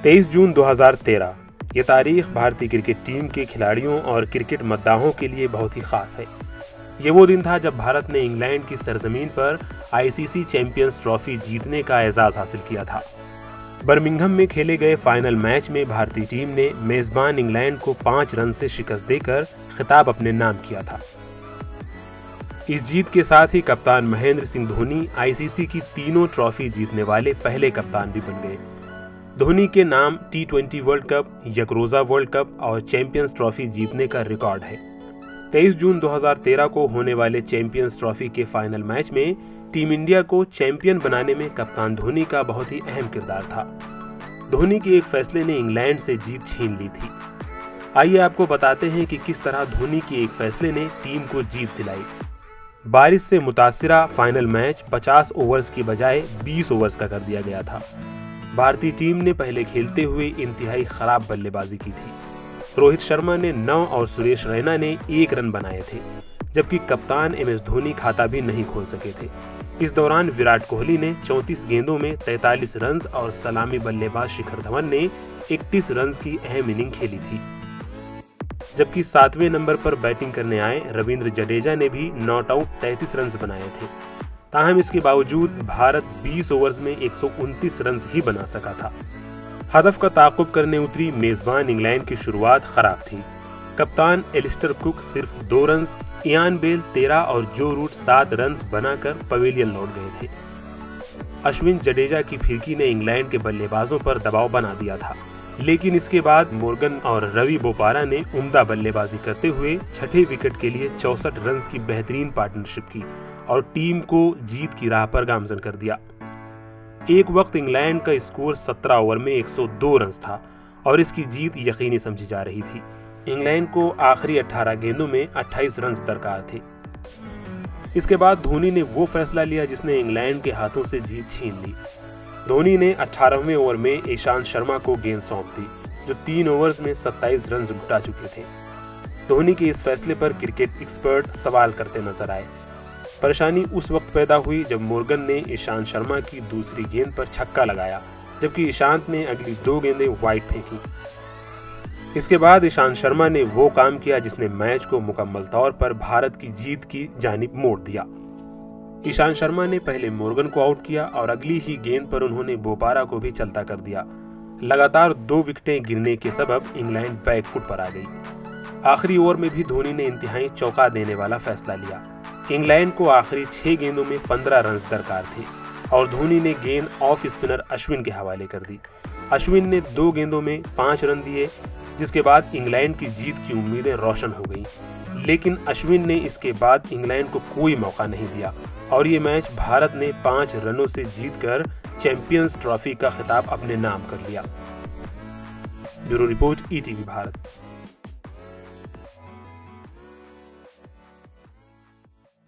23 जून 2013 ये तारीख भारतीय क्रिकेट टीम के खिलाड़ियों और क्रिकेट मद्दाहों के लिए बहुत ही खास है। ये वो दिन था जब भारत ने इंग्लैंड की सरजमीन पर आईसीसी चैंपियंस ट्रॉफी जीतने का एजाज हासिल किया था। बर्मिंघम में खेले गए फाइनल मैच में भारतीय टीम ने मेजबान इंग्लैंड को 5 रन से शिकस्त देकर खिताब अपने नाम किया था। इस जीत के साथ ही कप्तान महेंद्र सिंह धोनी आईसीसी की तीनों ट्रॉफी जीतने वाले पहले कप्तान भी बन गए। धोनी के नाम T20 वर्ल्ड कप, यकरोजा वर्ल्ड कप और चैंपियंस ट्रॉफी जीतने का रिकॉर्ड है। 23 जून 2013 को होने वाले चैंपियंस ट्रॉफी के फाइनल मैच में टीम इंडिया को चैंपियन बनाने में कप्तान धोनी का बहुत ही अहम किरदार था। धोनी के एक फैसले ने इंग्लैंड से जीत छीन ली थी। आइए आपको बताते हैं कि किस तरह धोनी के एक फैसले ने टीम को जीत दिलाई। बारिश से मुतासिरा फाइनल मैच 50 ओवर्स की बजाय 20 ओवर्स का कर दिया गया था। भारतीय टीम ने पहले खेलते हुए इंतहाई खराब बल्लेबाजी की थी। रोहित शर्मा ने 9 और सुरेश रैना ने 1 रन बनाए थे, जबकि कप्तान MS धोनी खाता भी नहीं खोल सके थे। इस दौरान विराट कोहली ने 34 गेंदों में 43 रन और सलामी बल्लेबाज शिखर धवन ने 31 रन की अहम इनिंग खेली थी। जबकि 7वें नंबर पर बैटिंग करने आए रविंद्र जडेजा ने भी नॉट आउट 33 रन बनाए थे। ताहम इसके बावजूद भारत 20 ओवर्स में 129 रन ही बना सका था। हदफ का ताक़ुब करने उतरी मेजबान इंग्लैंड की शुरुआत खराब थी। कप्तान एलिस्टर कुक सिर्फ 2 रन, इयान बेल 13 और जो रूट 7 रन बनाकर पवेलियन लौट गए थे। अश्विन जडेजा की फिरकी ने इंग्लैंड के बल्लेबाजों पर दबाव बना दिया था, लेकिन इसके बाद मोर्गन और रवि बोपारा ने उम्दा बल्लेबाजी करते हुए छठे विकेट के लिए 64 रन की बेहतरीन पार्टनरशिप की और टीम को जीत की राह पर गामजन कर दिया। एक वक्त इंग्लैंड का स्कोर 17 ओवर में 102 रन था और इसकी जीत यकीनी समझी जा रही थी। इंग्लैंड को आखिरी 18 गेंदों में 28 रन दरकार थे। इसके बाद धोनी ने वो फैसला लिया जिसने इंग्लैंड के हाथों से जीत छीन ली। धोनी ने 18वें ओवर में ईशांत शर्मा को गेंद सौंप दी, जो 3 ओवर्स में 27 रन जुटा चुके थे। धोनी के इस फैसले पर क्रिकेट एक्सपर्ट सवाल करते नजर आए। परेशानी उस वक्त पैदा हुई जब मोर्गन ने ईशांत शर्मा की दूसरी गेंद पर छक्का लगाया, जबकि ईशांत ने अगली 2 गेंदें वाइड फेंकी। इसके बाद ईशांत शर्मा ने वो काम किया जिसने मैच को मुकम्मल तौर पर भारत की जीत की जानिब मोड़ दिया। ईशांत शर्मा ने पहले मोर्गन को आउट किया और अगली ही गेंद पर उन्होंने बोपारा को भी चलता कर दिया। लगातार 2 विकेटें गिरने के सबब इंग्लैंड बैकफुट पर आ गई। आखिरी ओवर में भी धोनी ने इंतहाई चौंका देने वाला फैसला लिया। इंग्लैंड को आखिरी 6 गेंदों में 15 रन दरकार थे और धोनी ने गेंद ऑफ स्पिनर अश्विन के हवाले कर दी। अश्विन ने 2 गेंदों में 5 रन दिए, जिसके बाद इंग्लैंड की जीत की उम्मीदें रोशन हो गई। लेकिन अश्विन ने इसके बाद इंग्लैंड को कोई मौका नहीं दिया और ये मैच भारत ने 5 रनों से जीतकर चैंपियंस ट्रॉफी का खिताब अपने नाम कर लिया। Bureau report, ETV Bharat.